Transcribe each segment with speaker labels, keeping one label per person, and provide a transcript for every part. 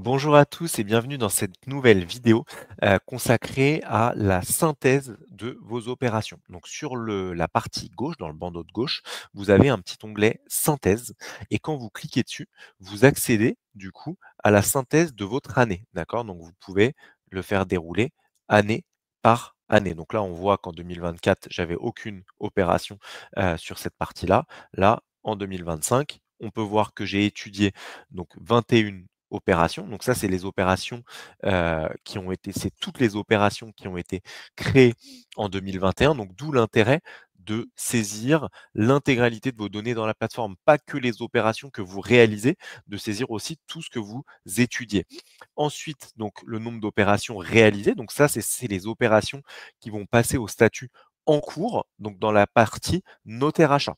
Speaker 1: Bonjour à tous et bienvenue dans cette nouvelle vidéo consacrée à la synthèse de vos opérations. Donc sur la partie gauche, dans le bandeau de gauche, vous avez un petit onglet synthèse et quand vous cliquez dessus, vous accédez du coup à la synthèse de votre année. D'accord? Donc vous pouvez le faire dérouler année par année. Donc là, on voit qu'en 2024, j'avais aucune opération sur cette partie-là. Là, en 2025, on peut voir que j'ai étudié donc 21 opérations. Donc ça, c'est les opérations qui ont été, c'est toutes les opérations qui ont été créées en 2021. Donc d'où l'intérêt de saisir l'intégralité de vos données dans la plateforme, pas que les opérations que vous réalisez, de saisir aussi tout ce que vous étudiez. Ensuite, donc le nombre d'opérations réalisées. Donc ça, c'est les opérations qui vont passer au statut en cours, donc dans la partie notaire achat,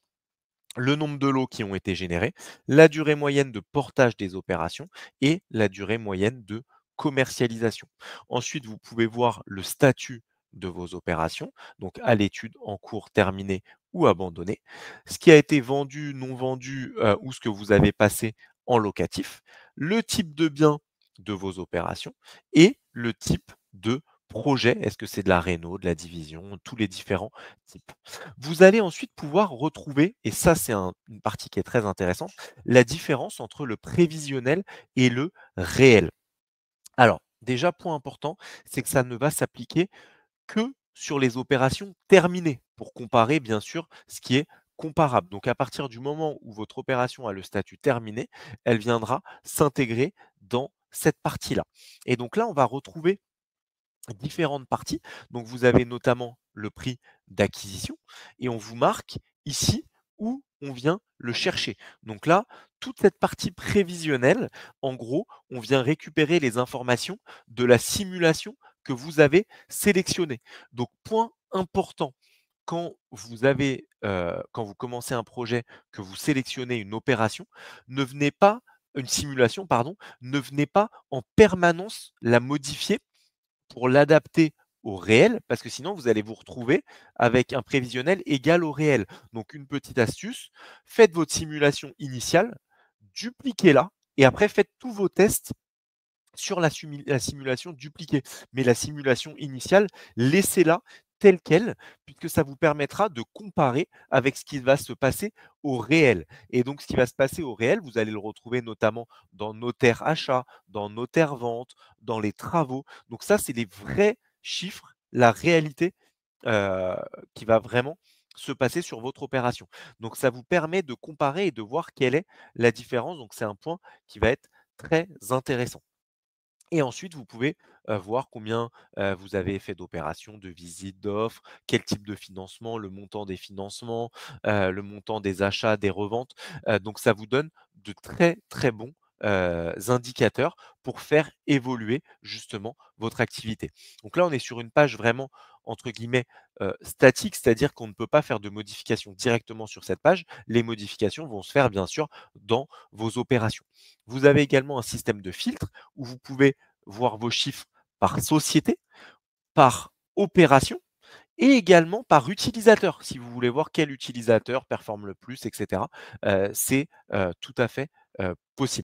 Speaker 1: le nombre de lots qui ont été générés, la durée moyenne de portage des opérations et la durée moyenne de commercialisation. Ensuite, vous pouvez voir le statut de vos opérations, donc à l'étude, en cours, terminée ou abandonnée, ce qui a été vendu, non vendu ou ce que vous avez passé en locatif, le type de bien de vos opérations et le type de projet. Est-ce que c'est de la réno, de la division, tous les différents types. Vous allez ensuite pouvoir retrouver, et ça c'est une partie qui est très intéressante, la différence entre le prévisionnel et le réel. Alors, déjà, point important, c'est que ça ne va s'appliquer que sur les opérations terminées, pour comparer bien sûr ce qui est comparable. Donc à partir du moment où votre opération a le statut terminé, elle viendra s'intégrer dans cette partie-là. Et donc là, on va retrouver différentes parties. Donc vous avez notamment le prix d'acquisition et on vous marque ici où on vient le chercher. Donc là, toute cette partie prévisionnelle, en gros, on vient récupérer les informations de la simulation que vous avez sélectionnée. Donc point important, quand vous commencez un projet, que vous sélectionnez une opération, ne venez pas une simulation, pardon, ne venez pas en permanence la modifier pour l'adapter au réel, parce que sinon vous allez vous retrouver avec un prévisionnel égal au réel. Donc une petite astuce, faites votre simulation initiale, dupliquez-la et après faites tous vos tests sur la simulation dupliquée. Mais la simulation initiale, laissez-la telle quelle, puisque ça vous permettra de comparer avec ce qui va se passer au réel. Et donc, ce qui va se passer au réel, vous allez le retrouver notamment dans notaire achat, dans notaire vente, dans les travaux. Donc ça, c'est les vrais chiffres, la réalité euh, qui va vraiment se passer sur votre opération. Donc, ça vous permet de comparer et de voir quelle est la différence. Donc, c'est un point qui va être très intéressant. Et ensuite, vous pouvez voir combien vous avez fait d'opérations, de visites, d'offres, quel type de financement, le montant des financements, le montant des achats, des reventes. Donc ça vous donne de très, très bons indicateurs pour faire évoluer justement votre activité. Donc là, on est sur une page vraiment entre guillemets statique, c'est-à-dire qu'on ne peut pas faire de modifications directement sur cette page. Les modifications vont se faire bien sûr dans vos opérations. Vous avez également un système de filtre où vous pouvez voir vos chiffres par société, par opération et également par utilisateur. Si vous voulez voir quel utilisateur performe le plus, etc., c'est tout à fait possible.